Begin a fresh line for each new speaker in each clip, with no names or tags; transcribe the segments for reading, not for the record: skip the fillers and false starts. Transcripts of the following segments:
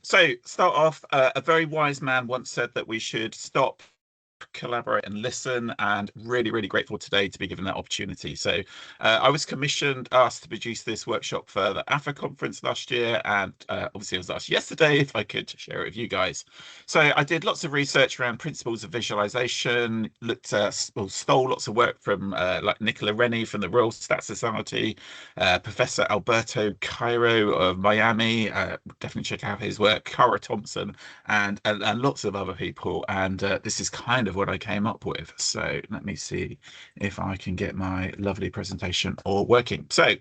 So start off, a very wise man once said that we should stop, collaborate and listen, and really grateful today to be given that opportunity. So I was asked to produce this workshop for the AFA conference last year, and obviously I was asked yesterday if I could share it with you guys. So I did lots of research around principles of visualization, stole lots of work from like Nicola Rennie from the Royal Stat Society, Professor Alberto Cairo of Miami, definitely check out his work, Cara Thompson, and lots of other people. And this is kind of what I came up with. So let me see if I can get my lovely presentation all working. So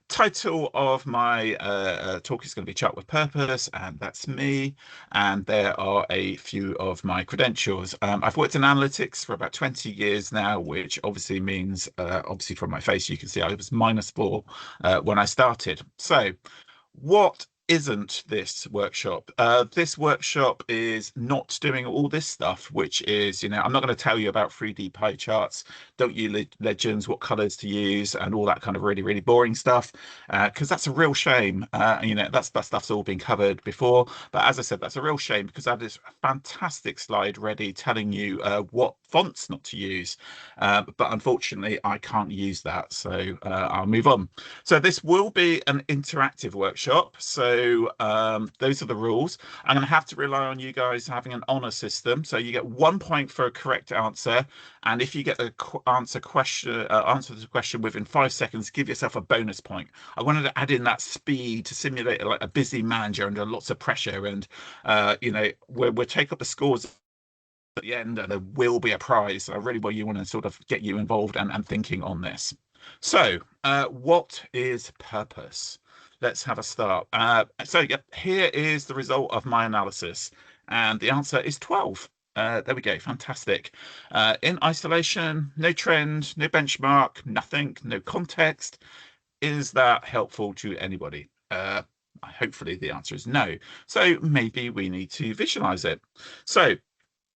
title of my talk is going to be Chart with Purpose, and that's me. And there are a few of my credentials. I've worked in analytics for about 20 years now, which obviously means, obviously from my face, you can see I was -4 when I started. So what isn't this workshop? This workshop is not doing all this stuff, which is, I'm not going to tell you about 3D pie charts, don't you legends, what colors to use, and all that kind of really boring stuff, because that's a real shame. That stuff's all been covered before. But as I said, that's a real shame because I have this fantastic slide ready telling you what fonts not to use. But unfortunately, I can't use that. So I'll move on. So this will be an interactive workshop. So those are the rules. I'm going to have to rely on you guys having an honor system. So you get 1 point for a correct answer. And if you get the answer to the question within 5 seconds, give yourself a bonus point. I wanted to add in that speed to simulate like a busy manager under lots of pressure. And, we'll take up the scores at the end, and there will be a prize. So I really want to sort of get you involved and thinking on this. So what is purpose? Let's have a start. Here is the result of my analysis, and the answer is 12. There we go, fantastic. In isolation, no trend, no benchmark, nothing, no context. Is that helpful to anybody? Hopefully the answer is no. So maybe we need to visualize it. So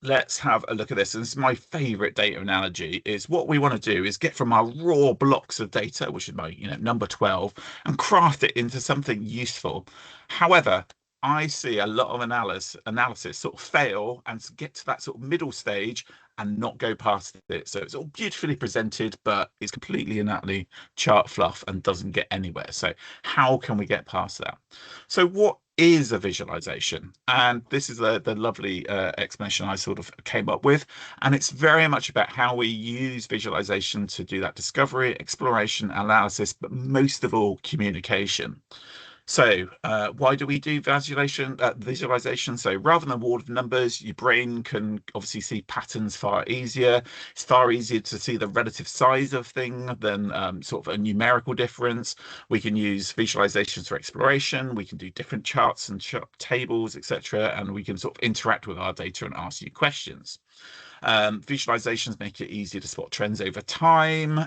let's have a look at this. And this is my favorite data analogy. Is what we want to do is get from our raw blocks of data, which is my number 12, and craft it into something useful. However, I see a lot of analysis sort of fail and get to that sort of middle stage and not go past it. So it's all beautifully presented, but it's completely and utterly chart fluff and doesn't get anywhere. So how can we get past that? So what is a visualization? And this is the lovely explanation I sort of came up with. And it's very much about how we use visualization to do that discovery, exploration, analysis, but most of all, communication. So why do we do visualization? So rather than a wall of numbers, your brain can obviously see patterns far easier. It's far easier to see the relative size of thing than sort of a numerical difference. We can use visualizations for exploration. We can do different charts and tables, etc. And we can sort of interact with our data and ask you questions. Visualizations make it easier to spot trends over time,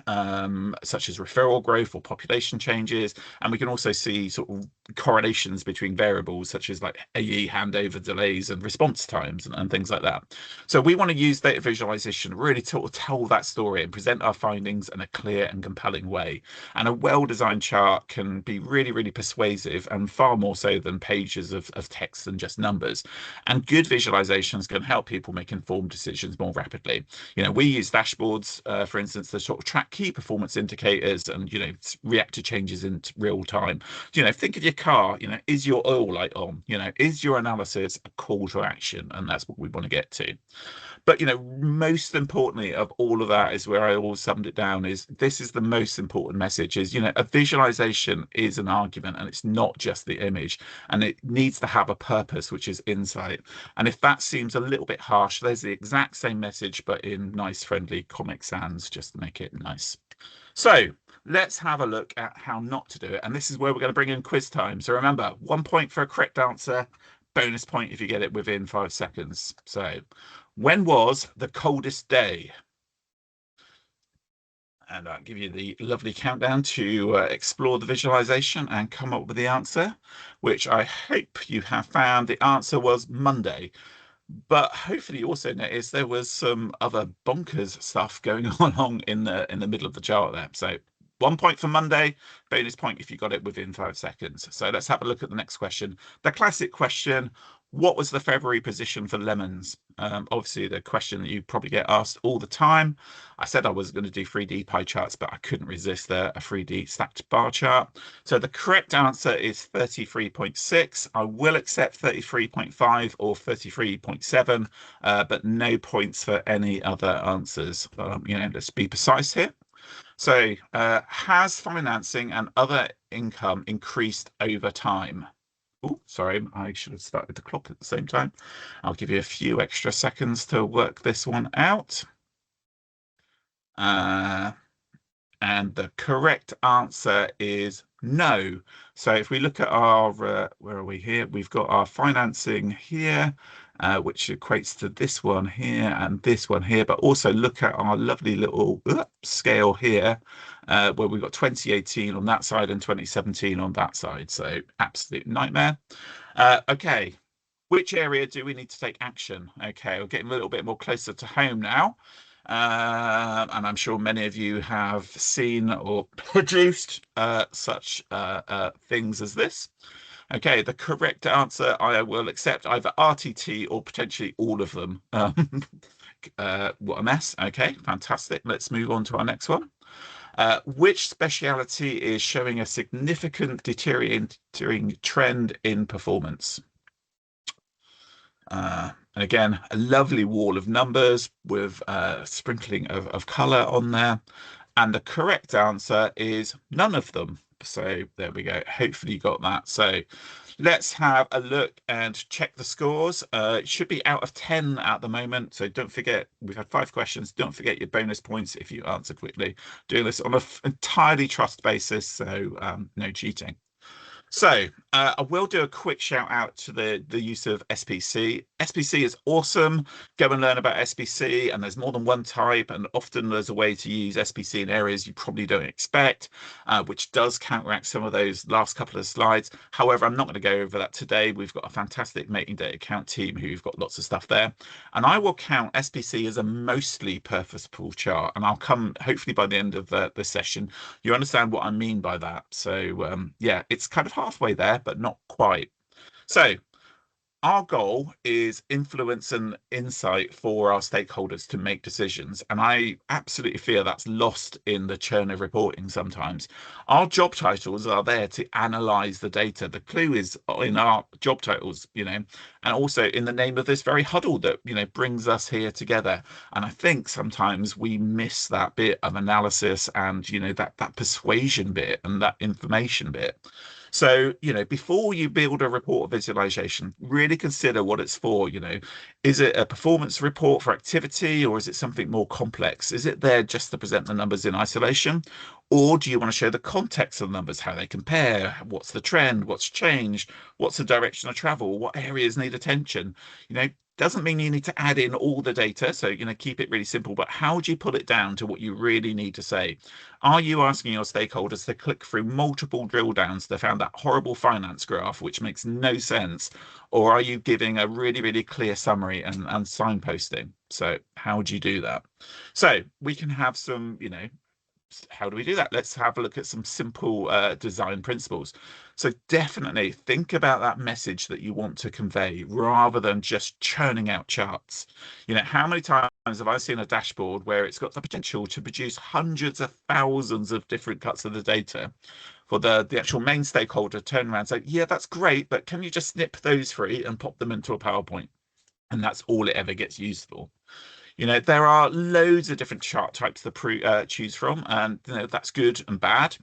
such as referral growth or population changes. And we can also see sort of correlations between variables, such as like AE handover delays and response times and things like that. So we want to use data visualization really to tell that story and present our findings in a clear and compelling way. And a well-designed chart can be really persuasive, and far more so than pages of text and just numbers. And good visualizations can help people make informed decisions more rapidly. We use dashboards, for instance, to sort of track key performance indicators and react to changes in real time. Think of your car. Is your oil light on? Is your analysis a call to action? And that's what we want to get to. But most importantly of all of that is where I always summed it down, is this is the most important message, is a visualization is an argument, and it's not just the image, and it needs to have a purpose, which is insight. And if that seems a little bit harsh, there's the exact same message but in nice friendly Comic Sans, just to make it nice. So let's have a look at how not to do it, and this is where we're going to bring in quiz time. So remember, 1 point for a correct answer, bonus point if you get it within 5 seconds. So when was the coldest day? And I'll give you the lovely countdown to explore the visualization and come up with the answer, which I hope you have found. The answer was Monday. But hopefully you also noticed there was some other bonkers stuff going on along in the middle of the chart there. So 1 point for Monday, bonus point if you got it within 5 seconds. So let's have a look at the next question. The classic question, what was the February position for lemons? Obviously, the question that you probably get asked all the time. I said I was going to do 3D pie charts, but I couldn't resist a 3D stacked bar chart. So the correct answer is 33.6. I will accept 33.5 or 33.7, but no points for any other answers. Let's be precise here. So, has financing and other income increased over time? Oh, sorry, I should have started the clock at the same time. I'll give you a few extra seconds to work this one out. And the correct answer is no. So if we look at our, where are we here? We've got our financing here, which equates to this one here and this one here, but also look at our lovely little scale here, where we've got 2018 on that side and 2017 on that side. So absolute nightmare. Okay, which area do we need to take action? Okay, we're getting a little bit more closer to home now. And I'm sure many of you have seen or produced such things as this. Okay, the correct answer I will accept either RTT or potentially all of them. What a mess. Okay, fantastic. Let's move on to our next one. Which speciality is showing a significant deteriorating trend in performance? And again, a lovely wall of numbers with a sprinkling of color on there. And the correct answer is none of them. So there we go. Hopefully you got that. So let's have a look and check the scores. It should be out of 10 at the moment. So don't forget, we've had 5 questions. Don't forget your bonus points if you answer quickly. Doing this on an entirely trust basis, so no cheating. So I will do a quick shout out to the use of SPC. SPC is awesome. Go and learn about SPC, and there's more than one type, and often there's a way to use SPC in areas you probably don't expect, which does counteract some of those last couple of slides. However, I'm not going to go over that today. We've got a fantastic mating data count team who've got lots of stuff there, and I will count SPC as a mostly purposeful chart, and I'll come hopefully by the end of the session you understand what I mean by that. So yeah, it's kind of halfway there, but not quite. So our goal is influence and insight for our stakeholders to make decisions. And I absolutely feel that's lost in the churn of reporting sometimes. Our job titles are there to analyze the data. The clue is in our job titles, and also in the name of this very huddle that, brings us here together. And I think sometimes we miss that bit of analysis and, that persuasion bit and that information bit. So, before you build a report visualization, really consider what it's for. Is it a performance report for activity, or is it something more complex? Is it there just to present the numbers in isolation? Or do you want to show the context of the numbers, how they compare, what's the trend, what's changed, what's the direction of travel, what areas need attention? Doesn't mean you need to add in all the data, so keep it really simple, but how do you put it down to what you really need to say? Are you asking your stakeholders to click through multiple drill downs to find that horrible finance graph which makes no sense, or are you giving a really, really clear summary and signposting? So how do you do that? So we can have some, how do we do that? Let's have a look at some simple design principles. So definitely think about that message that you want to convey rather than just churning out charts. How many times have I seen a dashboard where it's got the potential to produce hundreds of thousands of different cuts of the data for the actual main stakeholder turn around and say, yeah, that's great, but can you just snip those three and pop them into a PowerPoint? And that's all it ever gets used for. There are loads of different chart types to choose from, and that's good and bad.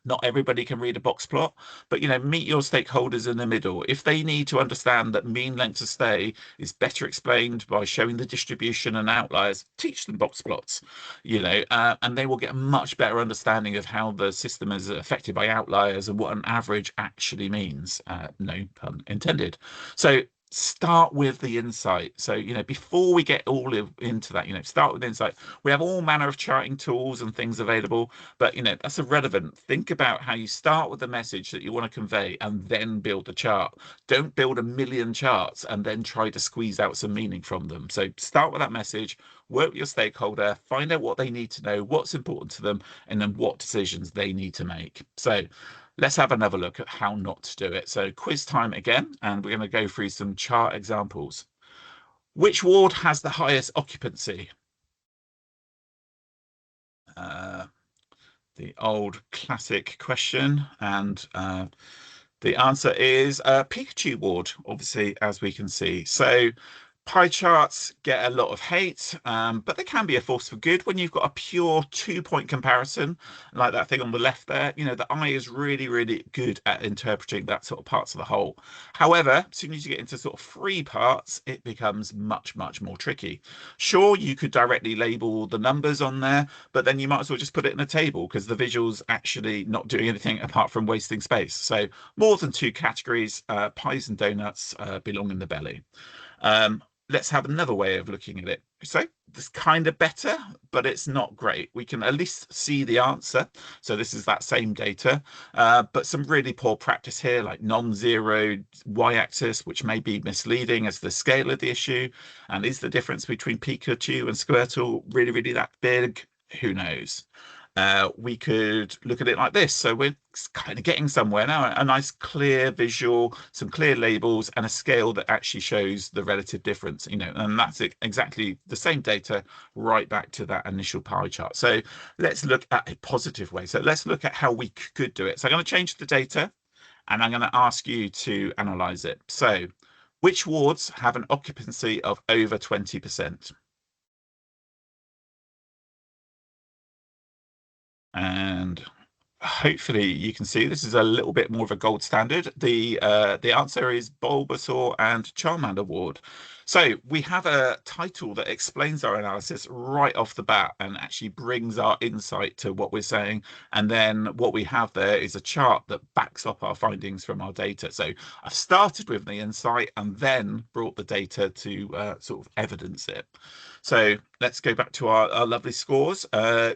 Not everybody can read a box plot, but meet your stakeholders in the middle. If they need to understand that mean length of stay is better explained by showing the distribution and outliers, teach them box plots, and they will get a much better understanding of how the system is affected by outliers and what an average actually means. No pun intended. So start with the insight. So, before we get all into that, start with insight. We have all manner of charting tools and things available, but that's irrelevant. Think about how you start with the message that you want to convey and then build the chart. Don't build a million charts and then try to squeeze out some meaning from them. So start with that message, work with your stakeholder, find out what they need to know, what's important to them, and then what decisions they need to make. So let's have another look at how not to do it. So quiz time again, and we're going to go through some chart examples. Which ward has the highest occupancy? Uh, the old classic question, and the answer is Pikachu ward, obviously, as we can see. So pie charts get a lot of hate, but they can be a force for good when you've got a pure 2 point comparison, like that thing on the left there. The eye is really, really good at interpreting that sort of parts of the whole. However, as soon as you get into sort of 3 parts, it becomes much, much more tricky. Sure, you could directly label the numbers on there, but then you might as well just put it in a table because the visual's actually not doing anything apart from wasting space. So more than 2 categories, pies and donuts belong in the belly. Um, let's have another way of looking at it. So it's kind of better, but it's not great. We can at least see the answer. So this is that same data, but some really poor practice here, like non-zero y-axis, which may be misleading as the scale of the issue. And is the difference between Pikachu and Squirtle really, really that big? Who knows? We could look at it like this. So we're kind of getting somewhere now, a nice clear visual, some clear labels, and a scale that actually shows the relative difference, and that's exactly the same data right back to that initial pie chart. So let's look at a positive way. So let's look at how we could do it. So I'm going to change the data and I'm going to ask you to analyze it. So which wards have an occupancy of over 20%? And hopefully you can see this is a little bit more of a gold standard. The answer is Bulbasaur and Charmander ward. So we have a title that explains our analysis right off the bat and actually brings our insight to what we're saying. And then what we have there is a chart that backs up our findings from our data. So I've started with the insight and then brought the data to sort of evidence it. So let's go back to our lovely scores.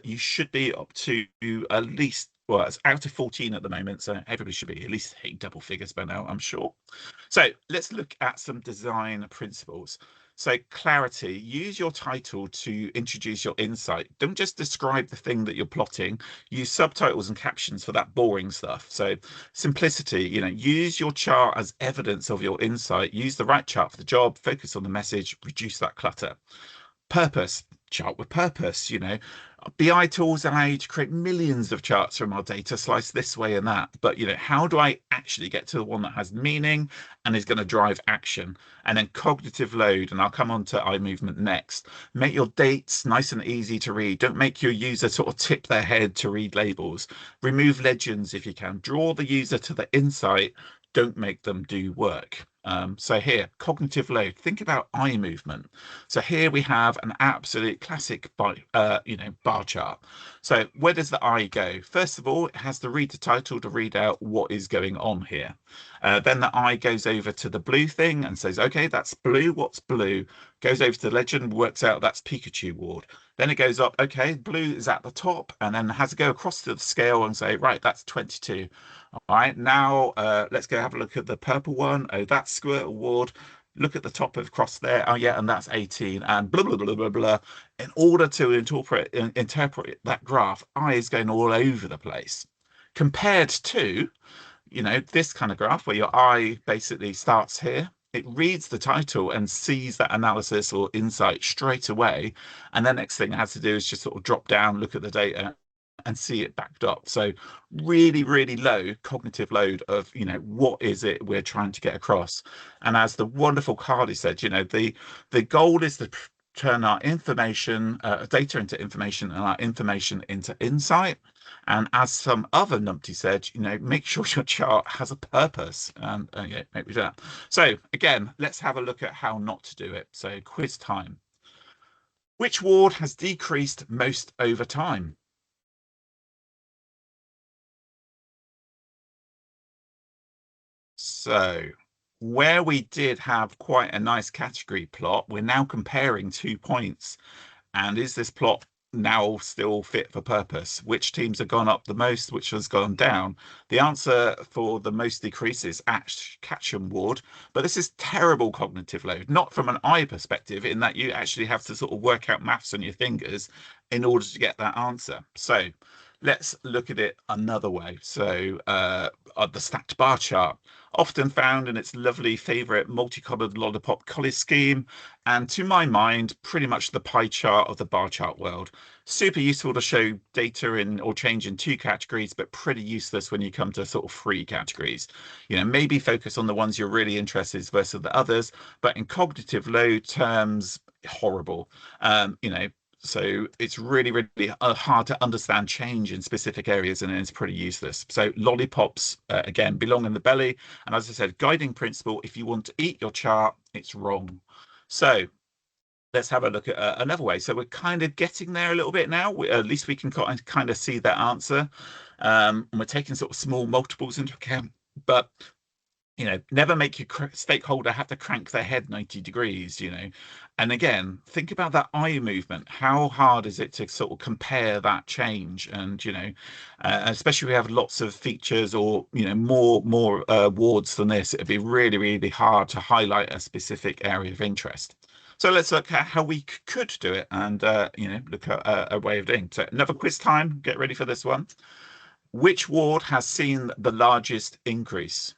You should be up to at least, well, it's out of 14 at the moment, so everybody should be at least hitting double figures by now, I'm sure. So let's look at some design principles. So clarity, use your title to introduce your insight. Don't just describe the thing that you're plotting. Use subtitles and captions for that boring stuff. So simplicity, use your chart as evidence of your insight. Use the right chart for the job, focus on the message, reduce that clutter. Purpose, chart with purpose. BI tools allow you to create millions of charts from our data, sliced this way and that. But how do I actually get to the one that has meaning and is going to drive action? And then cognitive load, and I'll come on to eye movement next. Make your dates nice and easy to read. Don't make your user sort of tip their head to read labels. Remove legends if you can. Draw the user to the insight. Don't make them do work. So here, cognitive load. Think about eye movement. So here we have an absolute classic bar chart. So where does the eye go? First of all, it has to read the title to read out what is going on here. Then the eye goes over to the blue thing and says, okay, that's blue. What's blue? Goes over to the legend, works out that's Pikachu ward. Then it goes up, okay, blue is at the top, and then has to go across to the scale and say, right, that's 22. All right, now let's go have a look at the purple one. Oh, that's Squirtle ward. Look at the top of cross there. Oh, yeah, and that's 18. And blah, blah, blah, blah, blah. In order to interpret that graph, eye is going all over the place. Compared to, this kind of graph where your eye basically starts here. It reads the title and sees that analysis or insight straight away. And the next thing it has to do is just sort of drop down, look at the data, and see it backed up. So really, really low cognitive load of, what is it we're trying to get across? And as the wonderful Carly said, the goal is to turn our information, data into information and our information into insight. And as some other numpty said, make sure your chart has a purpose. And yeah, maybe that. So again, let's have a look at how not to do it. So quiz time. Which ward has decreased most over time? So where we did have quite a nice category plot, we're now comparing 2 points. And is this plot now still fit for purpose? Which teams have gone up the most, which has gone down? The answer for the most decrease is Catcham Ward, but this is terrible cognitive load, not from an eye perspective, in that you actually have to sort of work out maths on your fingers in order to get that answer. So let's look at it another way. So the stacked bar chart, often found in its lovely favorite multicolored lollipop color scheme, and to my mind, pretty much the pie chart of the bar chart world. Super useful to show data in or change in 2 categories, but pretty useless when you come to sort of 3 categories. Maybe focus on the ones you're really interested in versus the others, but in cognitive load terms, horrible. So it's really, really hard to understand change in specific areas, and it's pretty useless. So lollipops, again, belong in the belly. And as I said, guiding principle, if you want to eat your chart, it's wrong. So let's have a look at another way. So we're kind of getting there a little bit now. At least we can kind of see that answer. And we're taking sort of small multiples into account. But never make your stakeholder have to crank their head 90 degrees, And again, think about that eye movement. How hard is it to sort of compare that change? And, especially if we have lots of features or, more wards than this, it'd be really, really hard to highlight a specific area of interest. So let's look at how we could do it and, look at a way of doing it. So another quiz time. Get ready for this one. Which ward has seen the largest increase?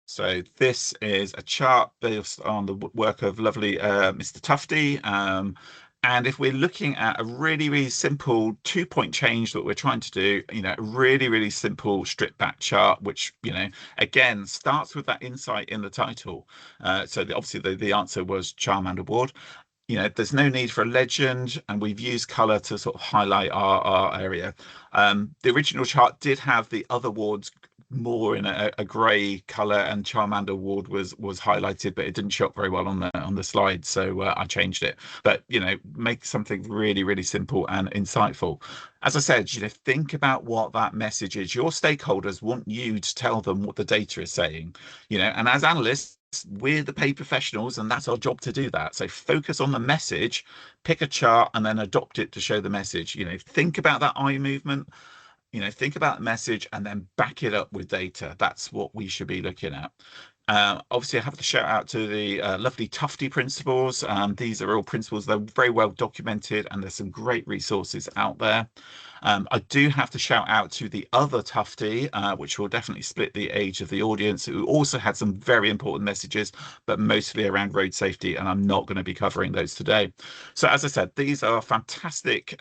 So this is a chart based on the work of lovely Mr. Tufty. And if we're looking at a really, really simple 2-point change that we're trying to do, a really, really simple strip back chart, which, again, starts with that insight in the title. So obviously the answer was Charmander Ward. There's no need for a legend, and we've used color to sort of highlight our area. The original chart did have the other wards more in a grey color, and Charmander ward was highlighted, but it didn't show up very well on the slide, so I changed it. But make something really, really simple and insightful. As I said, think about what that message is. Your stakeholders want you to tell them what the data is saying, and as analysts, we're the paid professionals, and that's our job to do that. So focus on the message, pick a chart, and then adopt it to show the message. Think about that eye movement, think about the message, and then back it up with data. That's what we should be looking at. Obviously, I have to shout out to the lovely Tufty principles. These are all principles that are very well documented, and there's some great resources out there. I do have to shout out to the other Tufty, which will definitely split the age of the audience, who also had some very important messages, but mostly around road safety, and I'm not going to be covering those today. So as I said, these are fantastic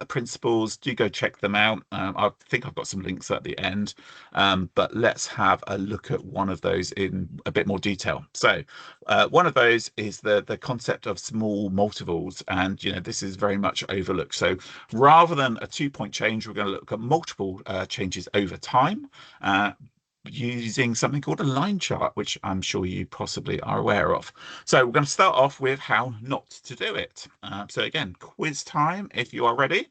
principles. Do go check them out. I think I've got some links at the end, but let's have a look at one of those in a bit more detail. So one of those is the concept of small multiples, and this is very much overlooked. So rather than a 2-point change, we're going to look at multiple changes over time using something called a line chart, which I'm sure you possibly are aware of. So we're going to start off with how not to do it. So again, quiz time if you are ready.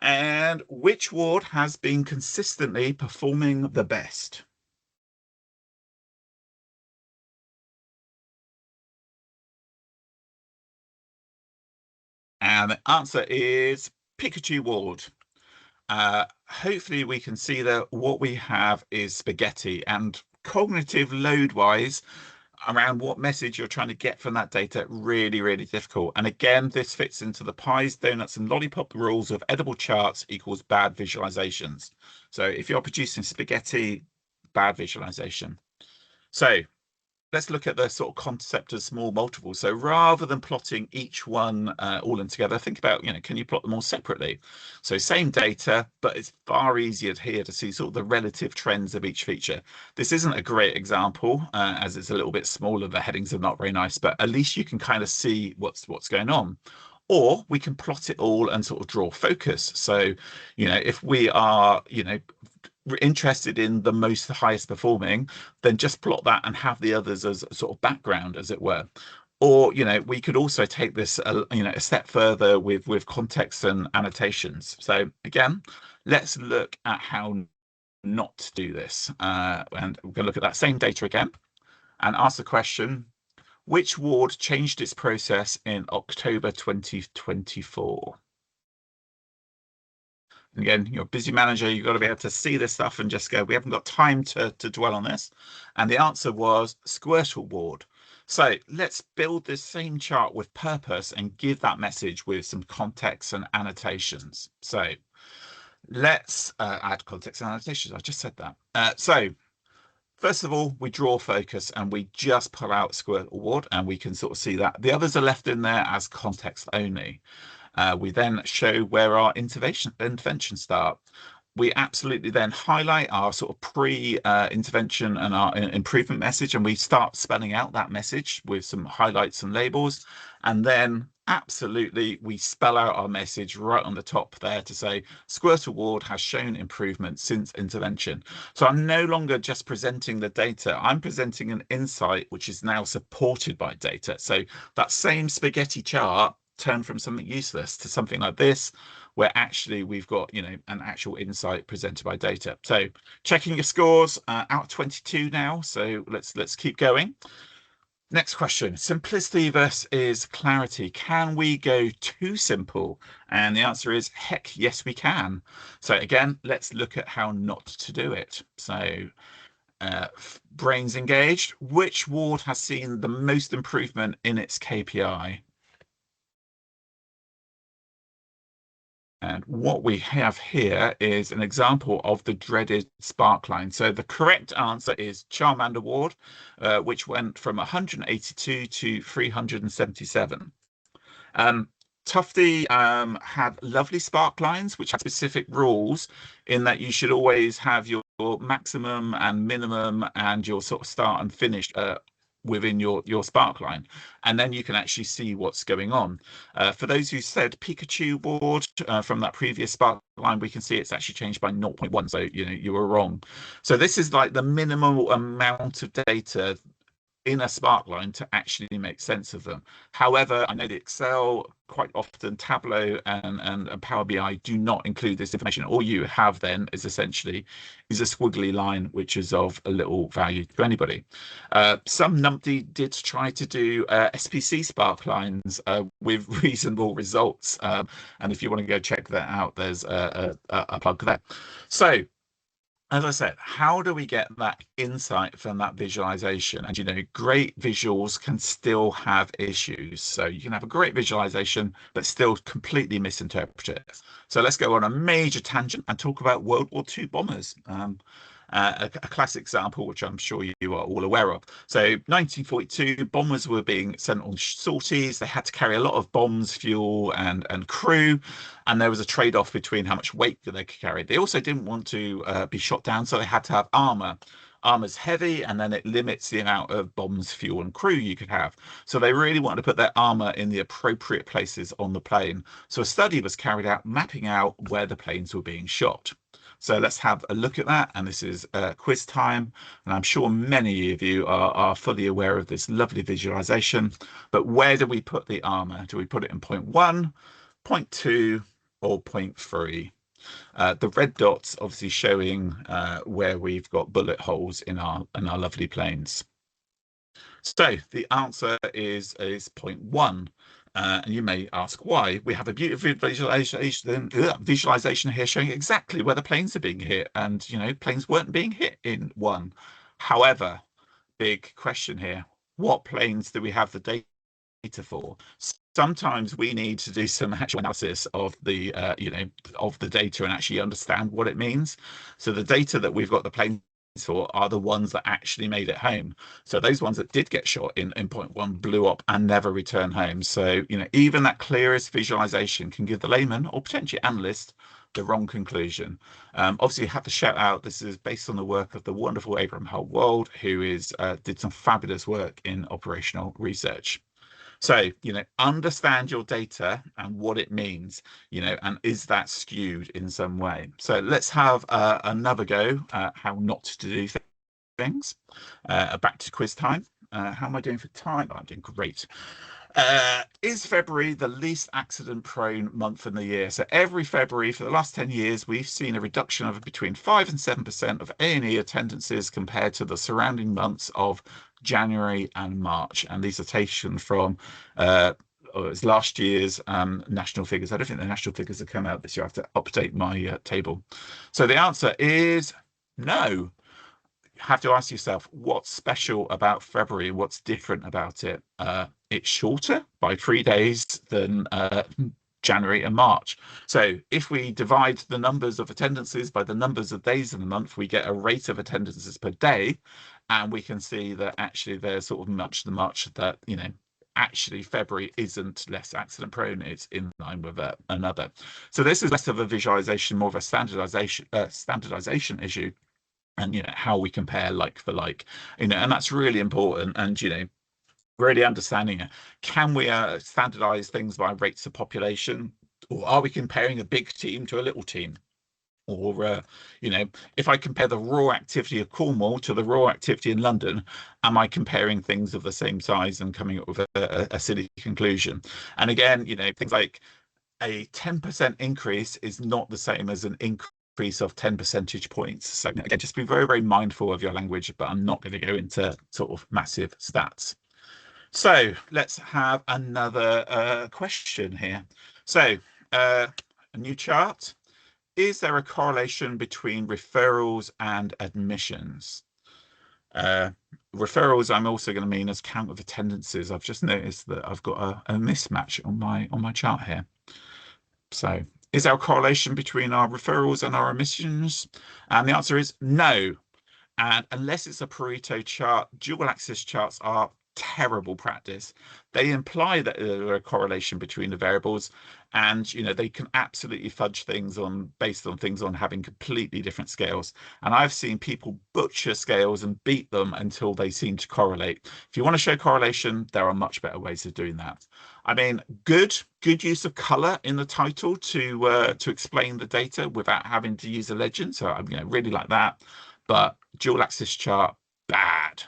And which ward has been consistently performing the best? And the answer is Pikachu Ward. Hopefully we can see that what we have is spaghetti, and cognitive load wise around what message you're trying to get from that data, really, really difficult. And again, this fits into the pies, donuts, and lollipop rules of edible charts equals bad visualizations. So if you're producing spaghetti, bad visualization. So let's look at the sort of concept of small multiples. So rather than plotting each one all in together, think about, can you plot them all separately? So same data, but it's far easier here to see sort of the relative trends of each feature. This isn't a great example as it's a little bit smaller. The headings are not very nice, but at least you can kind of see what's going on. Or we can plot it all and sort of draw focus. So, if we are, interested in the highest performing, then just plot that and have the others as sort of background, as it were. Or we could also take this a step further with context and annotations. So again, Let's look at how not to do this. And we're going to look at that same data again and ask the question, which ward changed its process in October 2024? Again, you're a busy manager, you've got to be able to see this stuff and just go, we haven't got time to dwell on this. And the answer was Squirtle Ward. So let's build this same chart with purpose and give that message with some context and annotations. So let's add context and annotations. I just said that. So first of all, we draw focus and we just pull out Squirtle Ward and we can sort of see that. The others are left in there as context only. We then show where our interventions start. We absolutely then highlight our sort of pre-intervention and our improvement message, and we start spelling out that message with some highlights and labels. And then absolutely we spell out our message right on the top there to say Squirtle Ward has shown improvement since intervention. So I'm no longer just presenting the data, I'm presenting an insight which is now supported by data. So that same spaghetti chart turn from something useless to something like this, where actually we've got, you know, an actual insight presented by data. So checking your scores, out of 22 now. So let's keep going. Next question, simplicity versus clarity. Can we go too simple? And the answer is heck yes, we can. So again, let's look at how not to do it. So brains engaged. Which ward has seen the most improvement in its KPI? And what we have here is an example of the dreaded sparkline. So the correct answer is Charmander Ward, which went from 182 to 377. Tufty had lovely sparklines, which had specific rules in that you should always have your maximum and minimum and your sort of start and finish within your sparkline, and then you can actually see what's going on. For those who said Pikachu Ward from that previous sparkline, we can see it's actually changed by 0.1, so you know you were wrong. So this is like the minimal amount of data in a sparkline to actually make sense of them. However, I know the Excel, quite often Tableau and Power BI do not include this information. All you have then is essentially is a squiggly line, which is of a little value to anybody. Some numpty did try to do SPC sparklines with reasonable results. And if you want to go check that out, there's a plug there. So as I said, how do we get that insight from that visualization? And, you know, great visuals can still have issues. So you can have a great visualization, but still completely misinterpret it. So let's go on a major tangent and talk about World War II bombers. A classic example, which I'm sure you are all aware of. So 1942, bombers were being sent on sorties. They had to carry a lot of bombs, fuel, and crew. And there was a trade-off between how much weight that they could carry. They also didn't want to be shot down, so they had to have armor. Armor's heavy, and then it limits the amount of bombs, fuel, and crew you could have. So they really wanted to put their armor in the appropriate places on the plane. So a study was carried out mapping out where the planes were being shot. So let's have a look at that. And this is quiz time. And I'm sure many of you are fully aware of this lovely visualization. But where do we put the armor? Do we put it in point 1, point 2, or point 3? The red dots obviously showing where we've got bullet holes in our lovely planes. So the answer is point 1. And you may ask why. We have a beautiful visualization here showing exactly where the planes are being hit, and you know planes weren't being hit in 1. However, big question here: what planes do we have the data for? Sometimes we need to do some actual analysis of the of the data and actually understand what it means. So the data that we've got the planes for are the ones that actually made it home. So those ones that did get shot in point 1 blew up and never returned home. So you know even that clearest visualization can give the layman or potentially analyst the wrong conclusion. Obviously, you have to shout out, this is based on the work of the wonderful Abraham Holt, who did some fabulous work in operational research. So, you know, understand your data and what it means, you know, and is that skewed in some way? So let's have another go at how not to do things. Back to quiz time. How am I doing for time? Oh, I'm doing great. Is February the least accident prone month in the year? So every February for the last 10 years, we've seen a reduction of between 5 and 7% of A&E attendances compared to the surrounding months of January and March. And these are taken from it's last year's national figures. I don't think the national figures have come out this year. I have to update my table. So the answer is no. Have to ask yourself what's special about February, what's different about it. It's shorter by 3 days than January and March. So if we divide the numbers of attendances by the numbers of days in the month, we get a rate of attendances per day, and we can see that actually there's sort of much that actually February isn't less accident prone, it's in line with another. So this is less of a visualization, more of a standardization issue, and how we compare like for like, and that's really important. And really understanding it. Can we standardize things by rates of population, or are we comparing a big team to a little team? Or if I compare the raw activity of Cornwall to the raw activity in London, am I comparing things of the same size and coming up with a silly conclusion? And again, things like a 10% increase is not the same as an increase of 10 percentage points. So again, just be very, very mindful of your language, but I'm not going to go into sort of massive stats. So let's have another question here. So a new chart. Is there a correlation between referrals and admissions? Referrals, I'm also going to mean as count of attendances. I've just noticed that I've got a mismatch on my chart here. So is there a correlation between our referrals and our admissions? And the answer is no. And unless it's a Pareto chart, dual axis charts are terrible practice. They imply that there's a correlation between the variables, and they can absolutely fudge things based on things on having completely different scales. And I've seen people butcher scales and beat them until they seem to correlate. If you want to show correlation, there are much better ways of doing that. I mean, good use of color in the title to explain the data without having to use a legend. So I really like that. But dual axis chart, bad.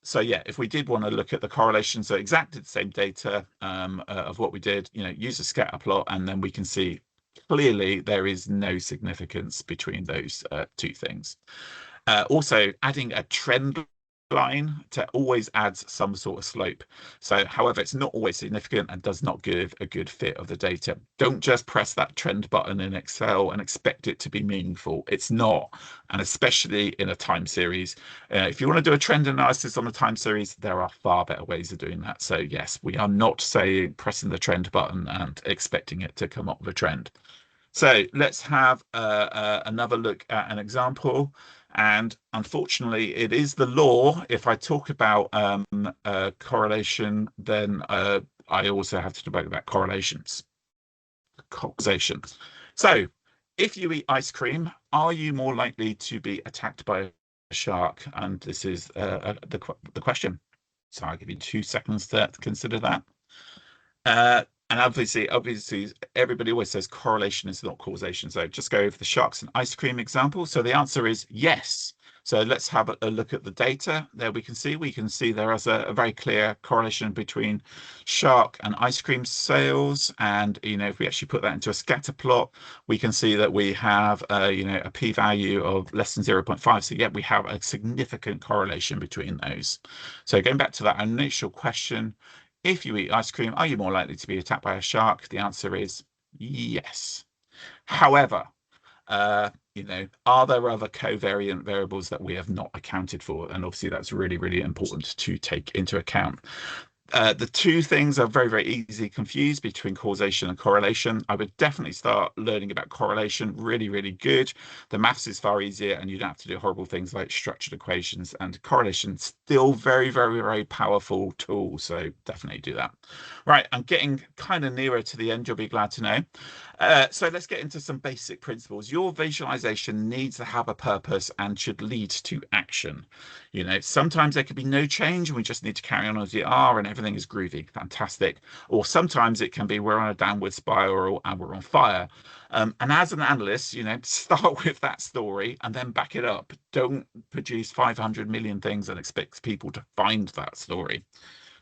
So yeah, if we did want to look at the correlations, so exactly the same data of what we did, use a scatter plot, and then we can see clearly there is no significance between those two things. Also, adding a trend line to always adds some sort of slope. So however, it's not always significant and does not give a good fit of the data. Don't just press that trend button in Excel and expect it to be meaningful. It's not, and especially in a time series. If you want to do a trend analysis on a time series, there are far better ways of doing that. So yes, we are not saying pressing the trend button and expecting it to come up with a trend. So let's have another look at an example. And unfortunately, it is the law. If I talk about correlation, then I also have to talk about correlations, causation. So if you eat ice cream, are you more likely to be attacked by a shark? And this is the question. So I'll give you 2 seconds to consider that. And obviously, everybody always says correlation is not causation. So just go over the sharks and ice cream example. So the answer is yes. So let's have a look at the data. There we can see there is a very clear correlation between shark and ice cream sales. And if we actually put that into a scatter plot, we can see that we have a p-value of less than 0.5. So yeah, we have a significant correlation between those. So going back to that initial question, if you eat ice cream, are you more likely to be attacked by a shark? The answer is yes. However, are there other covariant variables that we have not accounted for? And obviously that's really, really important to take into account. The two things are very, very easy confused between causation and correlation. I would definitely start learning about correlation. Really, really good. The maths is far easier, and you don't have to do horrible things like structured equations. And correlation still very, very, very powerful tool. So definitely do that. Right, I'm getting kind of nearer to the end. You'll be glad to know. So let's get into some basic principles. Your visualization needs to have a purpose and should lead to action. Sometimes there could be no change and we just need to carry on as we are and everything is groovy, fantastic. Or sometimes it can be we're on a downward spiral and we're on fire. And as an analyst, start with that story and then back it up. Don't produce 500 million things and expect people to find that story.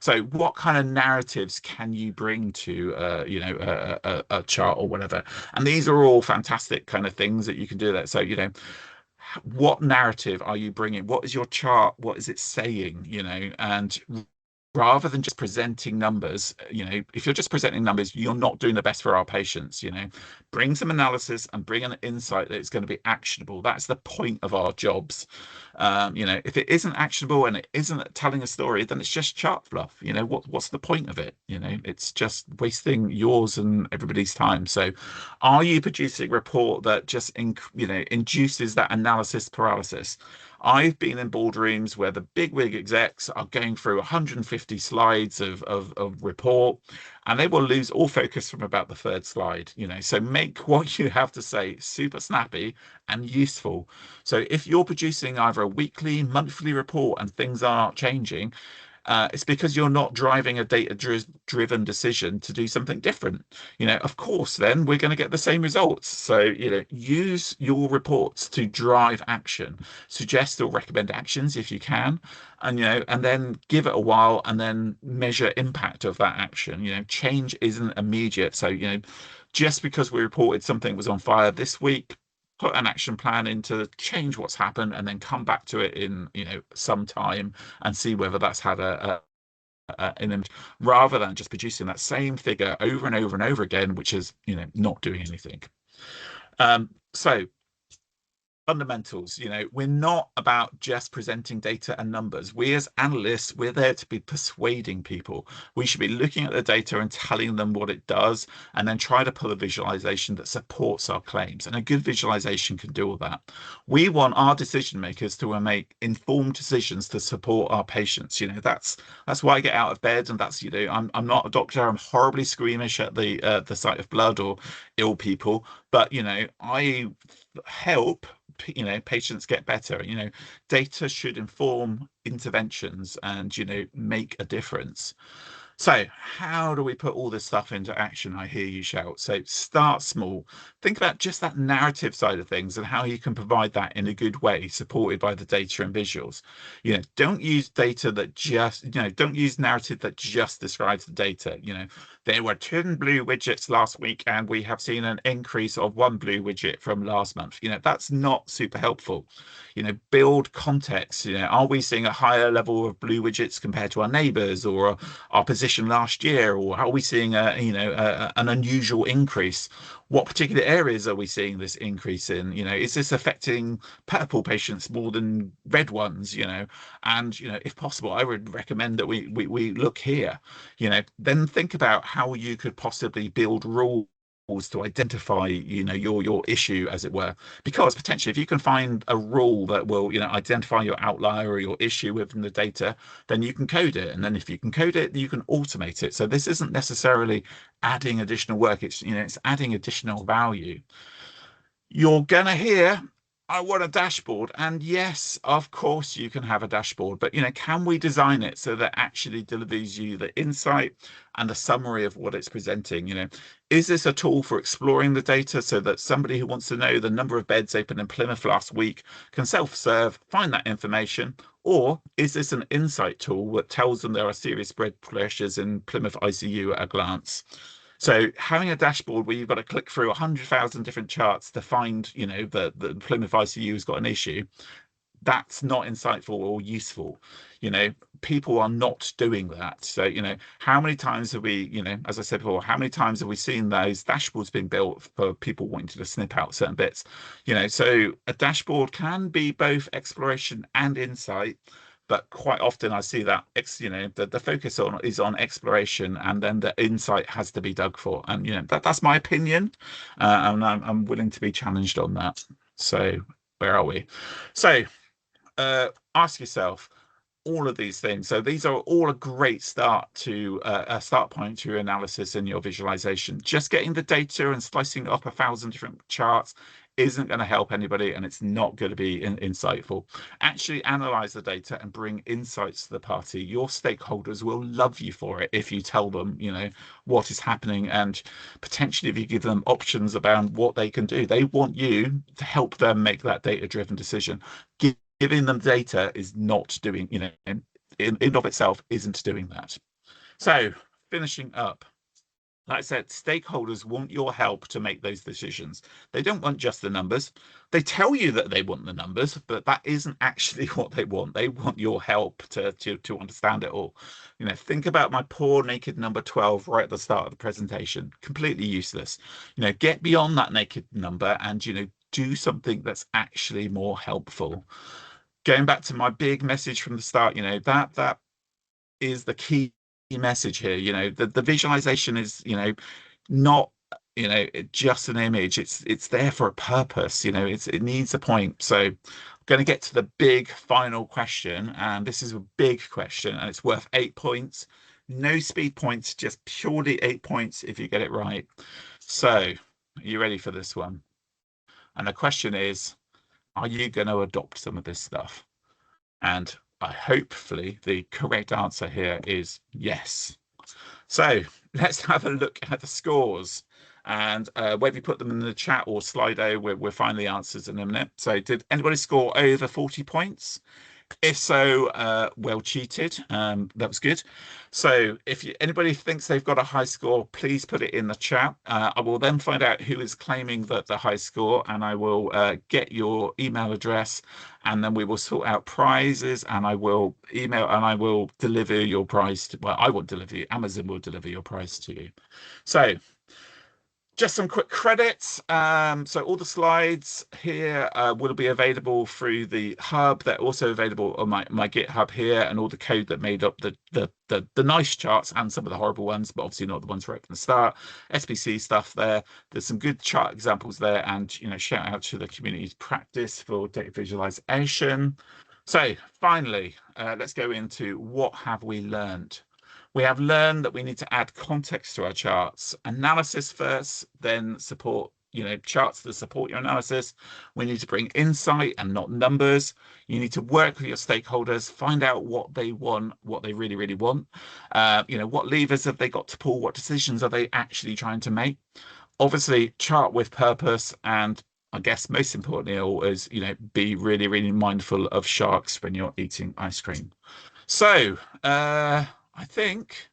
So what kind of narratives can you bring to a chart or whatever? And these are all fantastic kind of things that you can do that. So, what narrative are you bringing? What is your chart? What is it saying? And rather than just presenting numbers, if you're just presenting numbers, you're not doing the best for our patients. Bring some analysis and bring an insight that is going to be actionable. That's the point of our jobs. If it isn't actionable and it isn't telling a story, then it's just chart fluff. What's the point of it? It's just wasting yours and everybody's time. So are you producing a report that just induces that analysis paralysis? I've been in boardrooms where the big wig execs are going through 150 slides of report, and they will lose all focus from about the third slide. So make what you have to say super snappy and useful. So if you're producing either a weekly, monthly report and things aren't changing, it's because you're not driving a data-driven decision to do something different. Of course, then we're going to get the same results. So, use your reports to drive action, suggest or recommend actions if you can, and then give it a while and then measure impact of that action. Change isn't immediate. So, just because we reported something was on fire this week, put an action plan in to change what's happened and then come back to it in some time and see whether that's had an image, rather than just producing that same figure over and over and over again, which is not doing anything. So fundamentals, we're not about just presenting data and numbers. We as analysts, we're there to be persuading people. We should be looking at the data and telling them what it does, and then try to pull a visualization that supports our claims. And a good visualization can do all that. We want our decision makers to make informed decisions to support our patients. That's why I get out of bed, and that's I'm not a doctor. I'm horribly squeamish at the sight of blood or ill people, but I help patients get better. Data should inform interventions and make a difference. So how do we put all this stuff into action? I hear you shout. So start small. Think about just that narrative side of things and how you can provide that in a good way, supported by the data and visuals. Don't use data that just, don't use narrative that just describes the data. There were 10 blue widgets last week, and we have seen an increase of 1 blue widget from last month. That's not super helpful. Build context. Are we seeing a higher level of blue widgets compared to our neighbors or our position last year, or are we seeing an unusual increase? What particular areas are we seeing this increase in? Is this affecting purple patients more than red ones? And if possible, I would recommend that we look here. Then think about how you could possibly build rules to identify your issue, as it were, because potentially if you can find a rule that will identify your outlier or your issue within the data, then you can code it, and then if you can code it, you can automate it. So this isn't necessarily adding additional work, it's adding additional value. You're gonna hear, I want a dashboard. And yes, of course you can have a dashboard, but can we design it so that actually delivers you the insight and the summary of what it's presenting? Is this a tool for exploring the data so that somebody who wants to know the number of beds open in Plymouth last week can self-serve, find that information? Or is this an insight tool that tells them there are serious blood pressures in Plymouth ICU at a glance? So having a dashboard where you've got to click through 100,000 different charts to find, the Plymouth ICU has got an issue, that's not insightful or useful. People are not doing that. So, how many times have we, as I said before, how many times have we seen those dashboards being built for people wanting to snip out certain bits? So a dashboard can be both exploration and insight. But quite often I see that the focus is on exploration, and then the insight has to be dug for. And that's my opinion, and I'm willing to be challenged on that. So where are we? So ask yourself all of these things. So these are all a great start to a start point to your analysis and your visualization. Just getting the data and slicing up 1,000 different charts isn't going to help anybody, and it's not going to be insightful. Actually analyze the data and bring insights to the party. Your stakeholders will love you for it if you tell them what is happening, and potentially if you give them options about what they can do. They want you to help them make that data-driven decision. Giving them data is not doing, in of itself isn't doing that. So finishing up, like I said, stakeholders want your help to make those decisions. They don't want just the numbers. They tell you that they want the numbers, but that isn't actually what they want. They want your help to understand it all. Think about my poor naked number 12 right at the start of the presentation. Completely useless. Get beyond that naked number and, do something that's actually more helpful. Going back to my big message from the start, that is the key message here. The visualization is, not, just an image. It's there for a purpose. It needs a point. So I'm going to get to the big final question, and this is a big question, and it's worth 8 points. No speed points, just purely 8 points if you get it right. So, are you ready for this one? And the question is, are you going to adopt some of this stuff? And hopefully the correct answer here is yes. So let's have a look at the scores. And whether you put them in the chat or Slido, we'll find the answers in a minute. So did anybody score over 40 points? If so, well cheated. That was good. So if anybody thinks they've got a high score, please put it in the chat. I will then find out who is claiming the high score, and I will get your email address, and then we will sort out prizes, and I will email and I will deliver your prize to, well, I won't deliver you, Amazon will deliver your prize to you. So just some quick credits. So all the slides here will be available through the hub. They're also available on my GitHub here, and all the code that made up the nice charts and some of the horrible ones, but obviously not the ones right from the start. SPC stuff there. There's some good chart examples there, and shout out to the community's practice for data visualization. So finally, let's go into what have we learned. We have learned that we need to add context to our charts. Analysis first, then support, charts that support your analysis. We need to bring insight and not numbers. You need to work with your stakeholders, find out what they want, what they really, really want. What levers have they got to pull? What decisions are they actually trying to make? Obviously, chart with purpose, and I guess most importantly is, be really, really mindful of sharks when you're eating ice cream. So, I think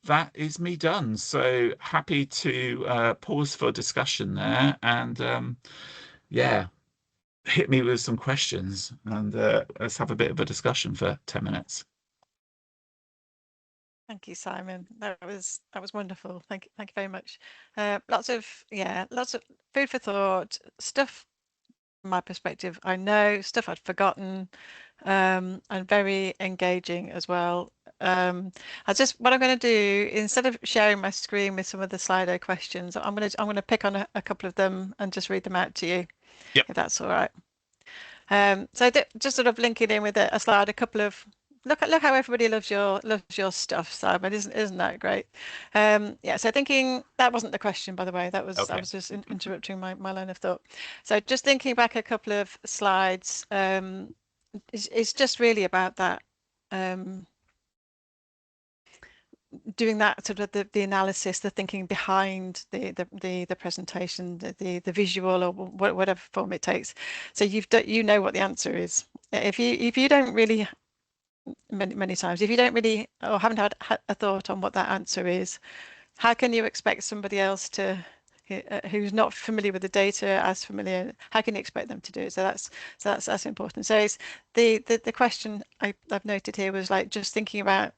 that is me done. So happy to pause for discussion there, and yeah, hit me with some questions, and let's have a bit of a discussion for 10 minutes.
Thank you, Simon. That was wonderful. Thank you very much. Lots of food for thought stuff. From my perspective, I know stuff I'd forgotten, and very engaging as well. What I'm going to do, instead of sharing my screen with some of the Slido questions, I'm going to pick on a couple of them and just read them out to you.
Yep.
If that's all right. So just sort of linking in with a slide, a couple of look how everybody loves your stuff, Simon. Isn't that great? Yeah. So thinking that wasn't the question, by the way. That was
Okay.
I was just interrupting my line of thought. So just thinking back a couple of slides, it's just really about that. Doing that sort of the analysis, the thinking behind the presentation, the visual, or whatever form it takes. So you know what the answer is. If you don't really, many times, if you don't really or haven't had a thought on what that answer is, how can you expect somebody else to who's not familiar with the data as familiar, how can you expect them to do it? So that's important. So it's the question I've noted here was like just thinking about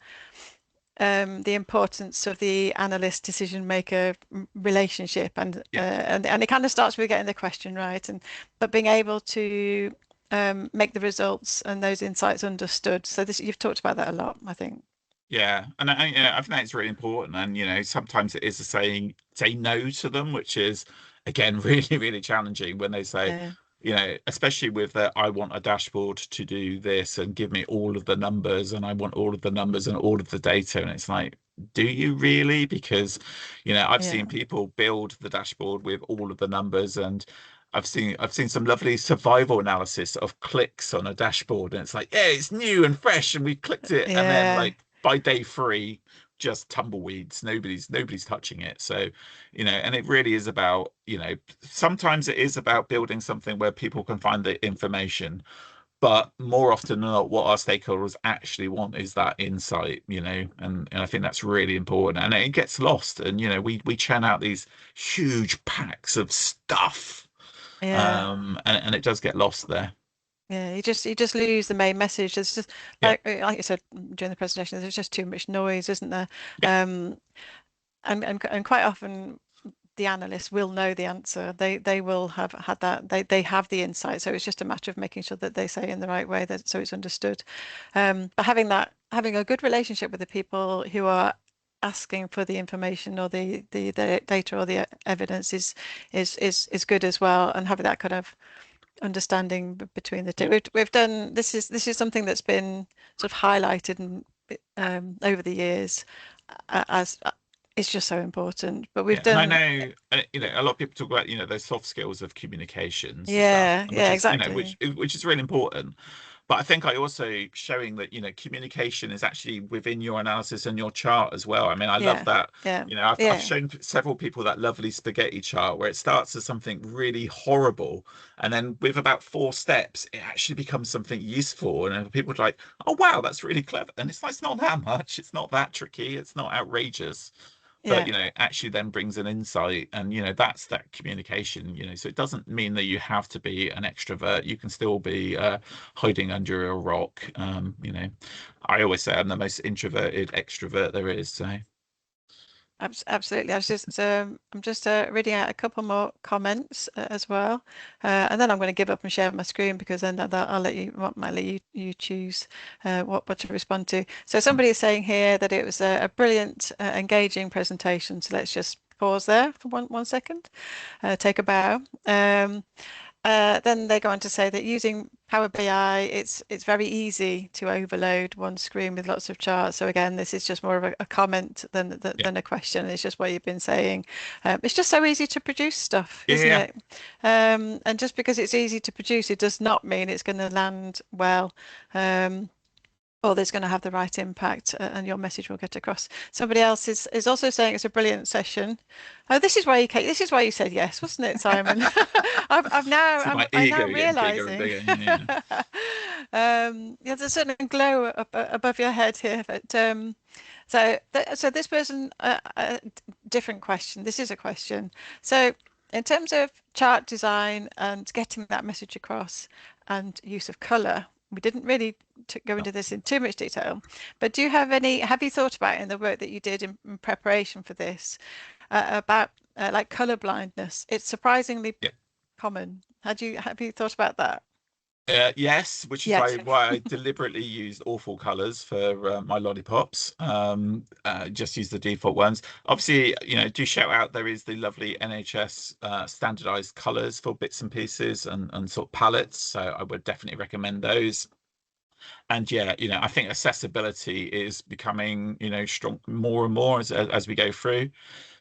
the importance of the analyst decision maker relationship, and it kind of starts with getting the question right, but being able to make the results and those insights understood. So you've talked about that a lot, I think.
Yeah, and I think that's really important. And sometimes it is a saying, say no to them, which is again really, really challenging when they say, especially with the I want a dashboard to do this and give me all of the numbers, and I want all of the numbers and all of the data. And it's like, do you really? Because I've seen people build the dashboard with all of the numbers, and I've seen some lovely survival analysis of clicks on a dashboard, and it's like, yeah, it's new and fresh, and we clicked it, and then like by day 3, just tumbleweeds. Nobody's touching it. So, and it really is about, sometimes it is about building something where people can find the information, But more often than not, what our stakeholders actually want is that insight, and I think that's really important. And it gets lost. And we churn out these huge packs of stuff,
Yeah.
and it does get lost there.
Yeah, you just lose the main message. There's just
Yeah,
like you said during the presentation, there's just too much noise, isn't there?
yeah,
Um, and quite often the analysts will know the answer. They will have had that. They have the insight. So it's just a matter of making sure that they say in the right way that so it's understood. But having a good relationship with the people who are asking for the information or the data or the evidence is good as well, and having that kind of understanding between the two.
yeah.
We've done this is something that's been sort of highlighted and over the years as it's just so important. But we've
Yeah, and I
done
know, a lot of people talk about, those soft skills of communications and stuff,
yeah,
which
yeah,
is,
exactly.
which is really important. But I think I also showing that, communication is actually within your analysis and your chart as well. I mean, I love
Yeah,
that.
yeah,
I've
yeah,
shown several people that lovely spaghetti chart where it starts as something really horrible, and then with about 4 steps, it actually becomes something useful. And then people are like, "Oh wow, that's really clever." And it's not that much. It's not that tricky. It's not outrageous, but
yeah.
actually then brings an insight. And that's that communication. So it doesn't mean that you have to be an extrovert. You can still be hiding under a rock. I always say I'm the most introverted extrovert there is, so
Absolutely. I'm just reading out a couple more comments as well, and then I'm going to give up and share my screen because then I'll might let you choose what to respond to. So somebody is saying here that it was a brilliant, engaging presentation. So let's just pause there for one second, take a bow. Then they go on to say that using Power BI, it's very easy to overload one screen with lots of charts. So again, this is just more of a comment
yeah,
than a question. It's just what you've been saying. It's just so easy to produce stuff,
yeah,
isn't
yeah.
it? And just because it's easy to produce, it does not mean it's going to land well. Or there's going to have the right impact and your message will get across. Somebody else is also saying it's a brilliant session. Oh, this is why you said yes, wasn't it, Simon?
See my
I'm now
ego getting bigger and
realizing.
bigger. Yeah,
Yeah, there's a certain glow above your head here. But so this person, different question. This is a question. So in terms of chart design and getting that message across and use of color, we didn't really go
yeah.
into this in too much detail, but have you thought about in the work that you did in preparation for this about like color blindness? It's surprisingly
Yeah.
common. Have you thought about that?
Yes, which is
Yes.
why I deliberately used awful colors for my lollipops. Just use the default ones. Obviously, do shout out there is the lovely NHS standardized colors for bits and pieces and sort of palettes. So I would definitely recommend those. And yeah, I think accessibility is becoming, strong more and more as we go through.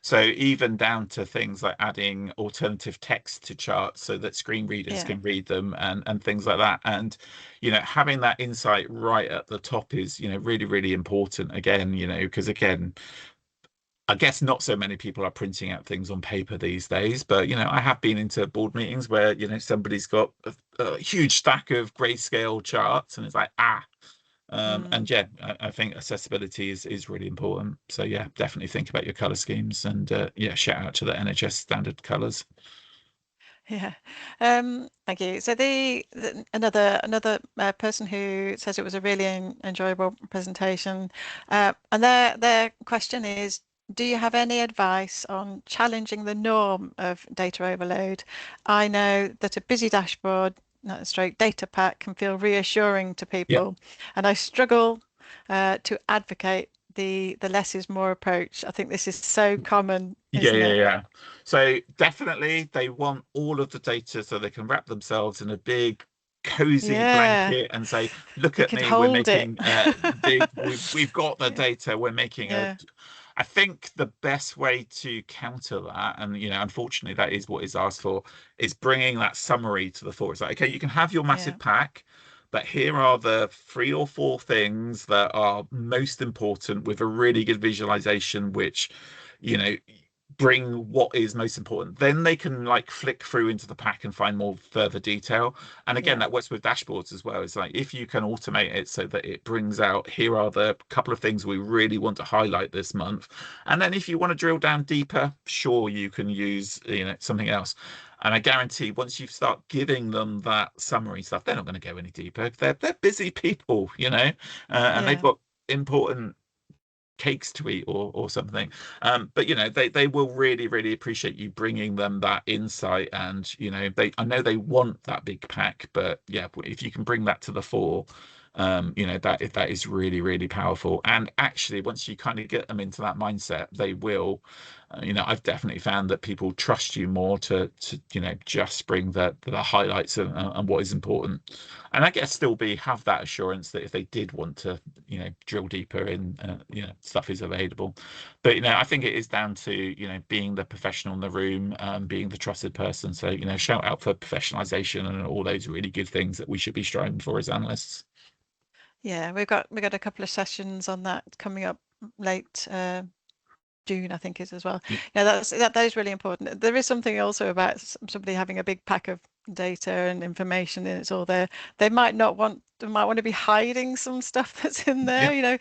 So even down to things like adding alternative text to charts so that screen readers
Yeah.
can read them and things like that. And having that insight right at the top is, really, really important again, because again, I guess not so many people are printing out things on paper these days, but I have been into board meetings where somebody's got a huge stack of grayscale charts, and it's like and
Mm.
yeah, I think accessibility is really important. So yeah, definitely think about your color schemes, and yeah, shout out to the NHS standard colors.
Yeah. Thank you. So another person who says it was a really enjoyable presentation, and their question is, do you have any advice on challenging the norm of data overload? I know that a busy dashboard, stroke data pack can feel reassuring to
Yeah.
people, and I struggle to advocate the less is more approach. I think this is so common,
Yeah,
isn't
yeah,
it?
yeah. So definitely they want all of the data so they can wrap themselves in a big cozy
Yeah.
blanket and say, look
They
at
can
me, we're
hold it.
making big we've got the
Yeah,
data, we're making a
yeah,
I think the best way to counter that, and unfortunately that is what is asked for, is bringing that summary to the fore. It's like, okay, you can have your
yeah,
massive pack, but here are the 3 or 4 things that are most important with a really good visualization, which you know bring what is most important. Then they can like flick through into the pack and find more further detail. And again,
Yeah.
that works with dashboards as well. It's like if you can automate it so that it brings out, here are the couple of things we really want to highlight this month. And then if you want to drill down deeper, sure, you can use, something else. And I guarantee once you start giving them that summary stuff, they're not going to go any deeper. They're busy people, and they've
Yeah.
got important cakes to eat or something. But they will really, really appreciate you bringing them that insight. And I know they want that big pack, but yeah, if you can bring that to the fore, that is really, really powerful. And actually, once you kind of get them into that mindset, they will. I've definitely found that people trust you more to just bring the highlights and what is important. And I guess still have that assurance that if they did want to, drill deeper in, stuff is available. But I think it is down to being the professional in the room, being the trusted person. So shout out for professionalization and all those really good things that we should be striving for as analysts.
Yeah, we've got a couple of sessions on that coming up late June, I think, is as well.
Yeah.
Yeah, that is really important. There is something also about somebody having a big pack of data and information and it's all there. They might want to be hiding some stuff that's in there,
Yeah.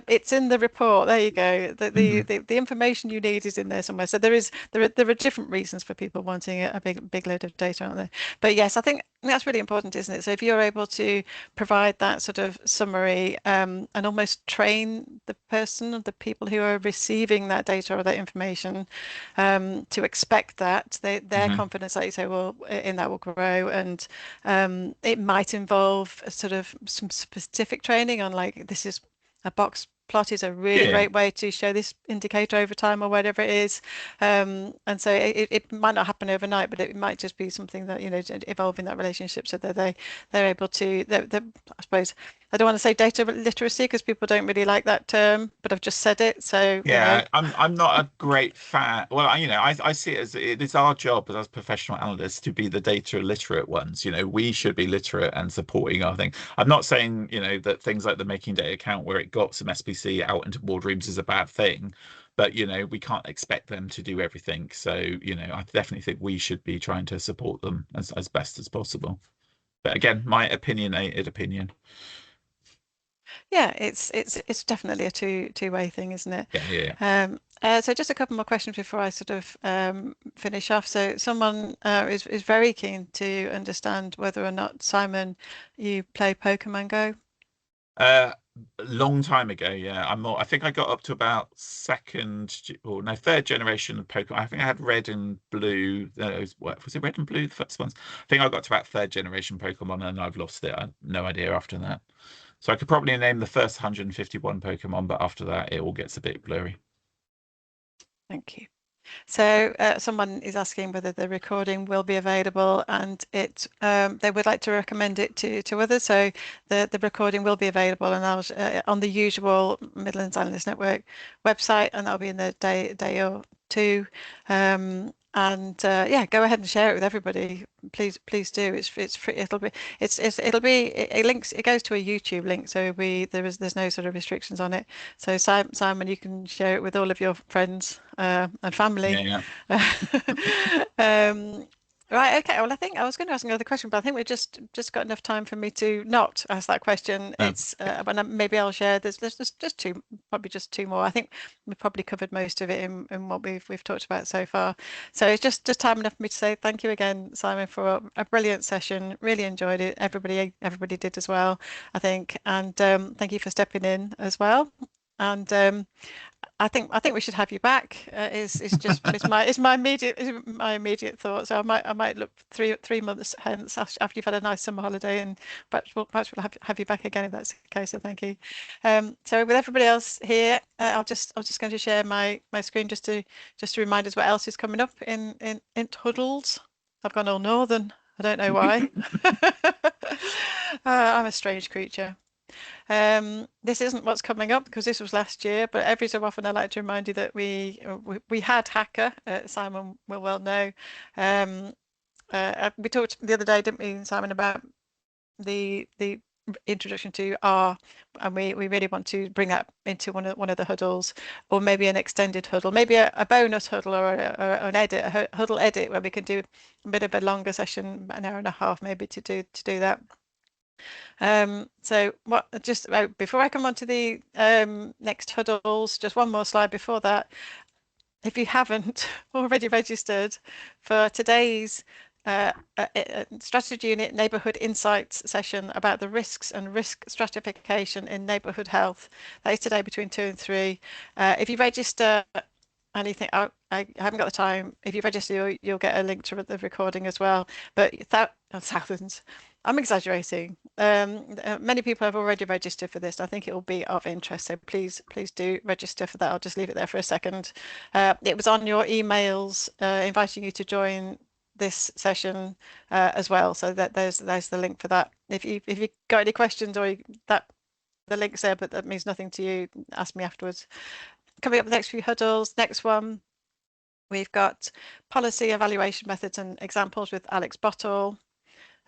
it's in the report. There you go.
Mhm.
The information you need is in there somewhere. So there are different reasons for people wanting a big load of data, aren't there? But yes, I think that's really important, isn't it? So if you're able to provide that sort of summary and almost train the person or the people who are receiving that data or that information to expect that, their
Mhm.
confidence, like you say, will in that will grow. And it might involve a sort of some specific training on, like, this is a box plot is a really
Yeah.
great way to show this indicator over time or whatever it is. And so it might not happen overnight, but it might just be something that, evolving that relationship so that they're able to, I suppose, I don't want to say data literacy because people don't really like that term, but I've just said it. So,
Yeah, I'm not a great fan. Well, I see it as it is our job as professional analysts to be the data literate ones. We should be literate and supporting our thing. I'm not saying, that things like the making data count where it got some SPC out into boardrooms is a bad thing, but we can't expect them to do everything. So, I definitely think we should be trying to support them as best as possible. But again, my opinionated opinion.
yeah, it's definitely a two-way thing, isn't it?
Yeah, yeah,
So just a couple more questions before I sort of finish off. So someone is very keen to understand whether or not, Simon, you play Pokemon Go.
yeah. A long time ago, yeah. I think I got up to about or no, third generation of Pokemon. I think I had red and blue. Was it red and blue, the first ones? I think I got to about third generation Pokemon and I've lost it. I have no idea after that. So I could probably name the first 151 Pokemon, but after that, it all gets a bit blurry.
Thank you. So someone is asking whether the recording will be available, and they would like to recommend it to others. So the recording will be available, and on the usual Midlands Analyst Network website, and that'll be in the day or two. And yeah, go ahead and share it with everybody. Please do. It's free. It links. It goes to a YouTube link, so there's no sort of restrictions on it. So Simon, you can share it with all of your friends and
Yeah,
family.
yeah.
Um, right. Okay. Well, I think I was going to ask another question, but I think we've just got enough time for me to not ask that question. It's but maybe I'll share. There's just two, probably just two more. I think we've probably covered most of it in what we've talked about so far. So it's just time enough for me to say thank you again, Simon, for a brilliant session. Really enjoyed it. Everybody did as well, I think. And thank you for stepping in as well. And I think we should have you back. It's my immediate thought. So I might look three months hence after you've had a nice summer holiday, and perhaps we'll have you back again if that's the case. So thank you. So with everybody else here, I was just going to share my screen just to remind us what else is coming up in Huddles. I've gone all northern. I don't know why. I'm a strange creature. This isn't what's coming up because this was last year, but every so often I like to remind you that we had Hacker. Simon will well know. We talked the other day, didn't we, Simon, about the introduction to R, and we really want to bring that into one of the huddles, or maybe an extended huddle, maybe a bonus huddle, or an edit, a huddle edit, where we can do a bit of a longer session, an hour and a half maybe, to do that. So what, just before I come on to the next huddles, just one more slide before that. If you haven't already registered for today's strategy unit neighbourhood insights session about the risks and risk stratification in neighbourhood health, that is today between 2 and 3. If you register anything, I haven't got the time. If you register, you'll get a link to the recording as well. But thousands, I'm exaggerating. Many people have already registered for this. I think it will be of interest. So please do register for that. I'll just leave it there for a second. It was on your emails inviting you to join this session as well. So that there's the link for that. If you got any questions, or the link's there, but that means nothing to you, ask me afterwards. Coming up the next few huddles. Next one, we've got policy evaluation methods and examples with Alex Bottle.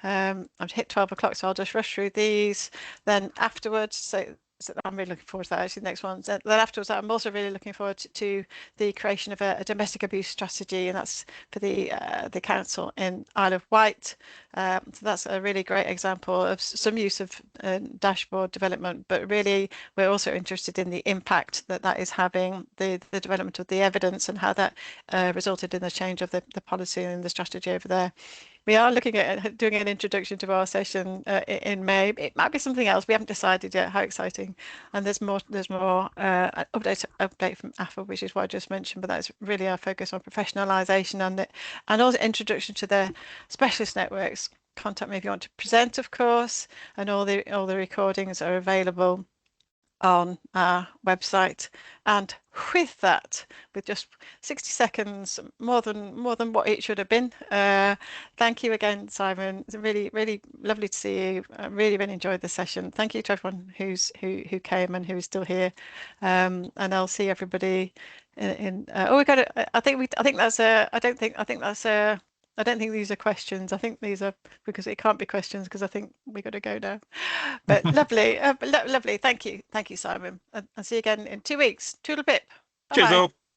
I've hit 12 o'clock, so I'll just rush through these. Then afterwards, so I'm really looking forward to that, actually, the next one. Then afterwards, I'm also really looking forward to the creation of a domestic abuse strategy, and that's for the council in Isle of Wight. So that's a really great example of some use of dashboard development, but really we're also interested in the impact that is having, the development of the evidence, and how that resulted in the change of the policy and the strategy over there. We are looking at doing an introduction to our session in May. It might be something else. We haven't decided yet. How exciting! And there's more update from AFA, which is what I just mentioned. But that's really our focus on professionalisation and also introduction to the specialist networks. Contact me if you want to present, of course, and all the recordings are available on our website. And with that, with just 60 seconds more than what it should have been, thank you again, Simon. It's really lovely to see you. I really enjoyed the session. Thank you to everyone who came and who is still here, and I'll see everybody in oh, we got it. I think that's I don't think these are questions. I think these are, because it can't be questions, because I think we got to go now. But lovely, lovely. Thank you, Simon. And I'll see you again in 2 weeks. Toodle pip. Bye
Cheers
bye.
all.